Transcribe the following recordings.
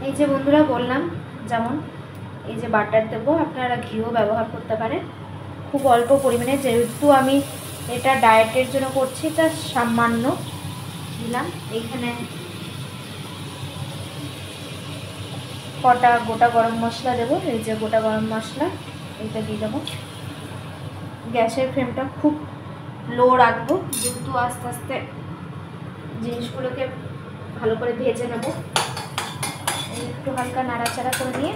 এই যে বন্ধুরা বললাম যেমন এই যে বাটার দেবো, আপনারা ঘিও ব্যবহার করতে পারেন খুব অল্প পরিমাণে, যেহেতু আমি এটা ডায়েটের জন্য করছি তা সামান্য দিলাম। এইখানে কটা গোটা গরম মশলা দেবো, এই যে গোটা গরম মশলা এইটা দিয়ে দেবো। গ্যাসের ফ্লেমটা খুব লো রাখবো, যেহেতু আস্তে আস্তে জিনিসগুলোকে ভালো করে ভেজে নেবো। একটু হালকা নাড়াচাড়া করে নিয়ে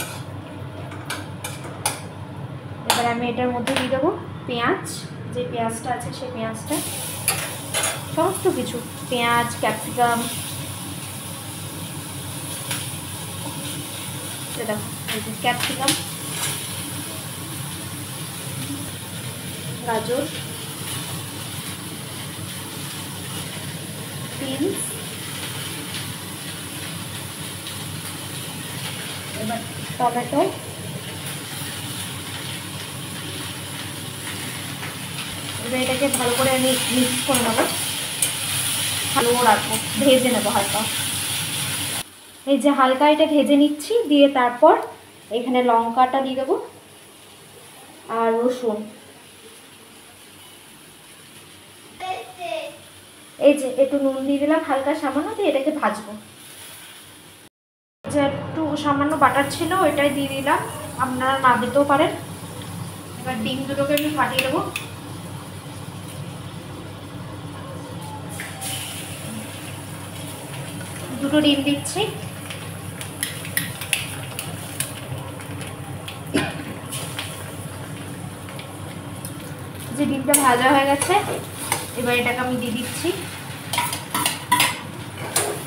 এবার আমি এটার মধ্যে দিয়ে দেবো পেঁয়াজ, যে পেঁয়াজটা আছে সেই পেঁয়াজটা, সমস্ত কিছু পেঁয়াজ, ক্যাপসিকাম, দেখো এই যে ক্যাপসিকাম, গাজর, বিনস, এবার টমেটো, এবার এটাকে ভালো করে আমি মিক্স করে নেবো, ভালো রাখবো, ভেজে নেবো হালকা। এই যে হালকা এটা ভেজে নিচ্ছি, দিয়ে তারপর এখানে লঙ্কাটা দিয়ে দেবো আর রসুন, এই যে একটু নুন দিয়ে দিলাম হালকা সামান্য, দিয়ে এটাকে ভাজবো। যে একটু সামান্য বাটার ছিল ওইটাই দিয়ে দিলাম, আপনারা না দিতেও পারেন। এবার ডিম দুটোকে আমি ফাটিয়ে দেবো, দুটো ডিম দিচ্ছি। যে ডিমটা ভাজা হয়ে গেছে, এবার এটাকে আমি দিয়ে দিচ্ছি,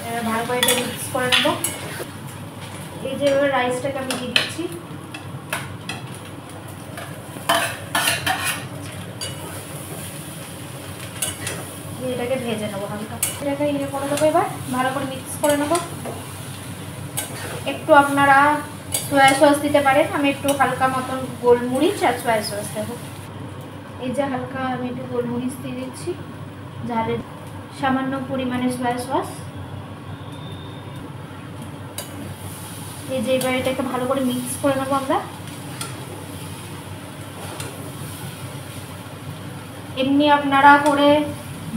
এবার ভালো করে এটা মিক্স করে নেবো। এই যে এবার রাইসটাকে আমি দিয়ে দিচ্ছি, এটাকে ভেজে নেবো হালকা, এটাকে ইয়ে করে দেবো। এবার ভালো করে মিক্স করে নেবো। একটু আপনারা সয়া সস দিতে পারেন, আমি একটু হালকা মতন গোলমরিচ আর সয়া সস দেবো। এই যে হালকা আমি একটু গোলমরিচ দিয়ে দিচ্ছি, ঝালের সামান্য পরিমাণে সয়া সস। এই যে এবার এটাকে ভালো করে মিক্স করে নেবো আমরা। এমনি আপনারা করে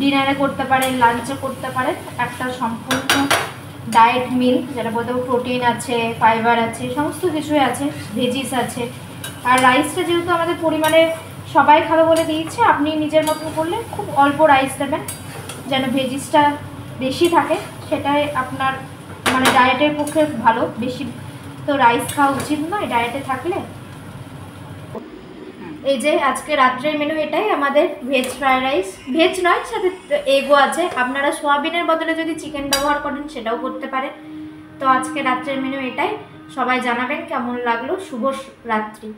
ডিনারে করতে পারেন, লাঞ্চে করতে পারেন, একটা সম্পূর্ণ ডায়েট মিল, যেটা বলতে প্রোটিন আছে, ফাইবার আছে, সমস্ত কিছুই আছে, ভেজিস আছে। আর রাইসটা যেহেতু আমাদের পরিমাণে সবাই খাবে বলে দিয়েছে, আপনি নিজের মতো করলে খুব অল্প রাইস দেবেন, যেন ভেজিসটা বেশি থাকে, সেটাই আপনার মানে ডায়েটের পক্ষে ভালো। বেশি তো রাইস খাওয়া উচিত নয় ডায়েটে থাকলে। এই যে আজকে রাত্রের মেনু এটাই আমাদের, ভেজ ফ্রাইড রাইস, ভেজ নয় সাথে এগও আছে, আপনারা সোয়াবিনের বদলে যদি চিকেন ব্যবহার করেন সেটাও করতে পারেন। তো আজকে রাত্রের মেনু এটাই, সবাই জানাবেন কেমন লাগলো। শুভ রাত্রি।